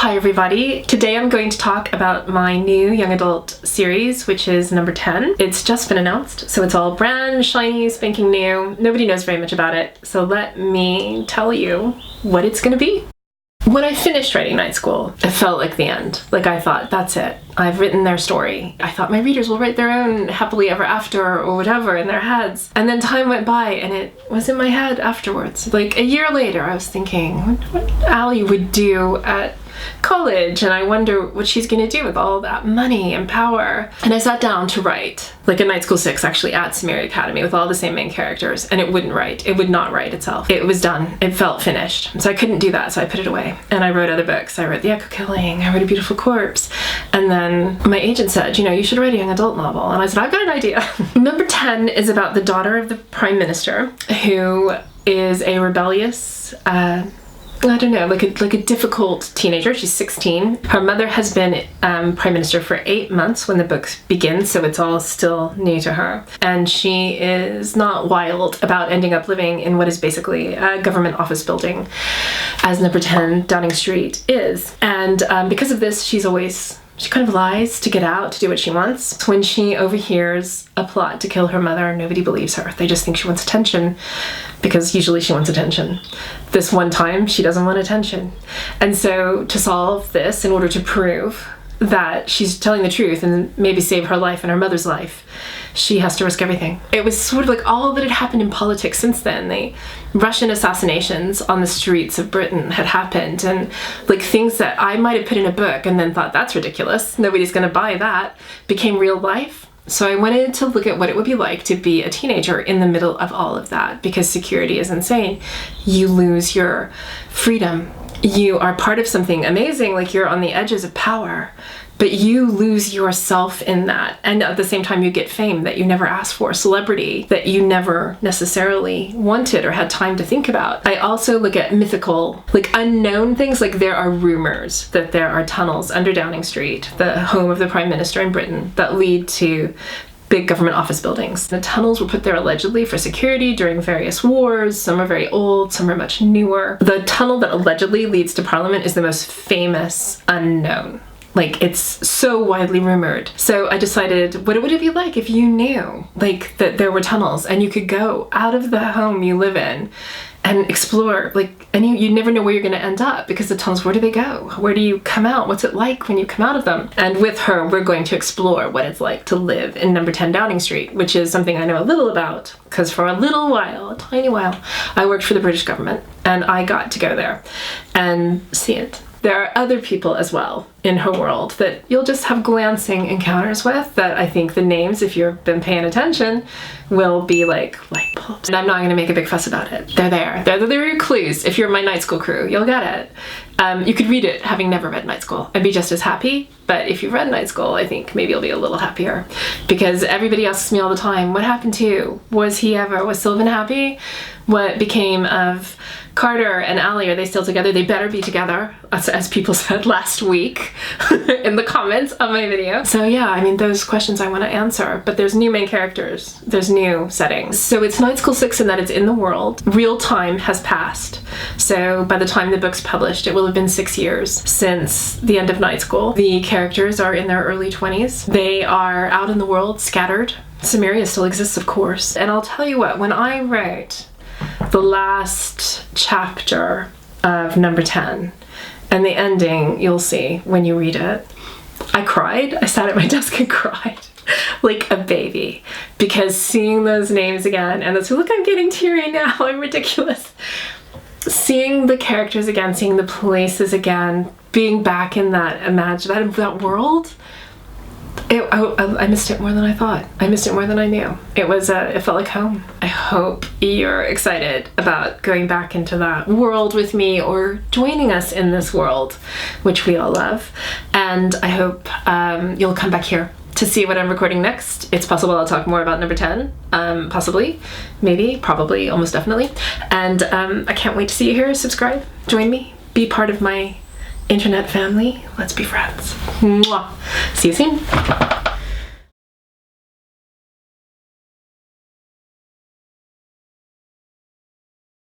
Hi everybody. Today I'm going to talk about my new young adult series, which is number 10. It's just been announced, so it's all brand, shiny, spanking new. Nobody knows very much about it, so let me tell you what it's gonna be. When I finished writing Night School, it felt like the end. Like I thought, that's it. I've written their story. I thought my readers will write their own happily ever after or whatever in their heads. And then time went by and it was in my head afterwards. Like a year later, I was thinking, what Allie would do at college, and I wonder what she's gonna do with all that money and power. And I sat down to write, like a Night School 6 actually at Samiri Academy with all the same main characters, and it wouldn't write. It would not write itself. It was done. It felt finished. So I couldn't do that, so I put it away. And I wrote other books. I wrote The Echo Killing, I wrote A Beautiful Corpse, and then my agent said, you know, you should write a young adult novel. And I said, I've got an idea. Number 10 is about the daughter of the Prime Minister, who is a rebellious, I don't know, like a difficult teenager. She's 16. Her mother has been Prime Minister for 8 months when the book begins, so it's all still new to her. And she is not wild about ending up living in what is basically a government office building, as number 10 Downing Street is. And because of this, she kind of lies to get out, to do what she wants. When she overhears a plot to kill her mother, nobody believes her. They just think she wants attention, because usually she wants attention. This one time, she doesn't want attention. And so to solve this, in order to prove that she's telling the truth and maybe save her life and her mother's life, she has to risk everything. It was sort of like all that had happened in politics since then. The Russian assassinations on the streets of Britain had happened, and like things that I might have put in a book and then thought, that's ridiculous, nobody's gonna buy that, became real life. So I wanted to look at what it would be like to be a teenager in the middle of all of that, because security is insane. You lose your freedom. You are part of something amazing, like you're on the edges of power, but you lose yourself in that. And at the same time, you get fame that you never asked for, celebrity that you never necessarily wanted or had time to think about. I also look at mythical, like unknown things, like there are rumors that there are tunnels under Downing Street, the home of the Prime Minister in Britain, that lead to big government office buildings. The tunnels were put there allegedly for security during various wars. Some are very old, some are much newer. The tunnel that allegedly leads to Parliament is the most famous unknown. Like, it's so widely rumored. So I decided, what would it be like if you knew, like, that there were tunnels and you could go out of the home you live in and explore, like, and you never know where you're gonna end up, because the tunnels, where do they go? Where do you come out? What's it like when you come out of them? And with her, we're going to explore what it's like to live in number 10 Downing Street, which is something I know a little about, because for a little while, a tiny while, I worked for the British government, and I got to go there and see it. There are other people as well in her world that you'll just have glancing encounters with, that I think the names, if you've been paying attention, will be like light bulbs. And I'm not gonna make a big fuss about it. They're there. They're your clues. If you're my Night School crew, you'll get it. You could read it having never read Night School and be just as happy, but if you've read Night School, I think maybe you'll be a little happier, because everybody asks me all the time, what happened to? Was Sylvan happy? What became of Carter and Allie? Are they still together? They better be together, as people said last week in the comments on my video. So yeah, I mean, those questions I want to answer, but there's new main characters, there's new settings. So it's Night School 6 in that it's in the world. Real time has passed. So by the time the book's published, it will have been 6 years since the end of Night School. The characters are in their early 20s. They are out in the world, scattered. Samaria still exists, of course. And I'll tell you what, when I wrote the last chapter of number 10, and the ending, you'll see when you read it, I cried. I sat at my desk and cried like a baby, because seeing those names again, and that's, look, I'm getting teary now, I'm ridiculous. Seeing the characters again, seeing the places again, being back in that world, I missed it more than I thought. I missed it more than I knew. It felt like home. I hope you're excited about going back into that world with me, or joining us in this world, which we all love. And I hope you'll come back here to see what I'm recording next. It's possible I'll talk more about number 10, possibly, maybe, probably, almost definitely. And I can't wait to see you here. Subscribe, join me, be part of my internet family. Let's be friends. Mwah. See you soon.